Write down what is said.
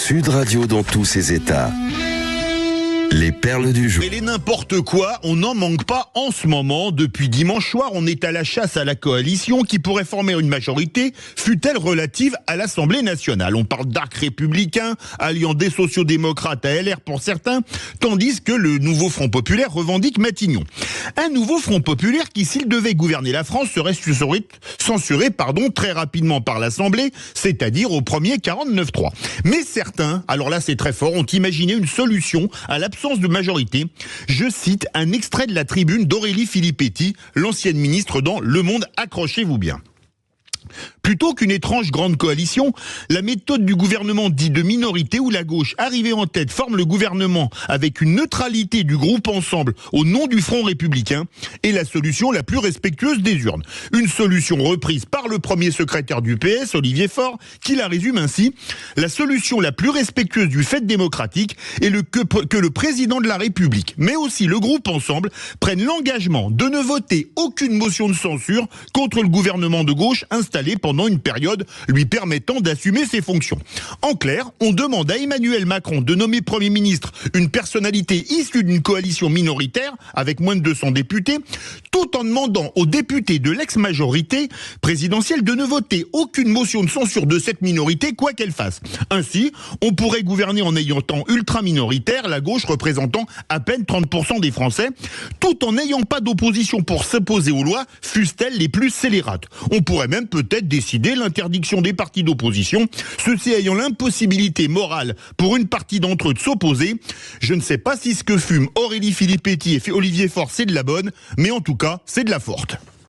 Sud Radio dans tous ses états. Les perles du jour. Mais les n'importe quoi, on n'en manque pas en ce moment. Depuis dimanche soir, on est à la chasse à la coalition qui pourrait former une majorité, fût-elle relative à l'Assemblée nationale. On parle d'arc républicain, alliant des sociodémocrates à LR pour certains, tandis que le nouveau Front populaire revendique Matignon. Un nouveau Front populaire qui, s'il devait gouverner la France, serait censuré très rapidement par l'Assemblée, c'est-à-dire au premier 49.3. Mais certains, alors là c'est très fort, ont imaginé une solution à l'absence de majorité. Je cite un extrait de la tribune d'Aurélie Filippetti, l'ancienne ministre dans Le Monde, accrochez-vous bien. Plutôt qu'une étrange grande coalition, la méthode du gouvernement dit de minorité où la gauche, arrivée en tête, forme le gouvernement avec une neutralité du groupe Ensemble au nom du Front républicain est la solution la plus respectueuse des urnes. Une solution reprise par le premier secrétaire du PS, Olivier Faure, qui la résume ainsi. La solution la plus respectueuse du fait démocratique est que le président de la République, mais aussi le groupe Ensemble, prennent l'engagement de ne voter aucune motion de censure contre le gouvernement de gauche installé pendant une période lui permettant d'assumer ses fonctions. En clair, on demande à Emmanuel Macron de nommer Premier ministre une personnalité issue d'une coalition minoritaire avec moins de 200 députés, tout en demandant aux députés de l'ex-majorité présidentielle de ne voter aucune motion de censure de cette minorité, quoi qu'elle fasse. Ainsi, on pourrait gouverner en ayant tant ultra-minoritaire, la gauche représentant à peine 30% des Français, tout en n'ayant pas d'opposition pour s'opposer aux lois, fussent-elles les plus scélérates. On pourrait même peut-être décider l'interdiction des partis d'opposition, ceux-ci ayant l'impossibilité morale pour une partie d'entre eux de s'opposer. Je ne sais pas si ce que fument Aurélie Filippetti et Olivier Faure c'est de la bonne, mais en tout cas, c'est de la forte.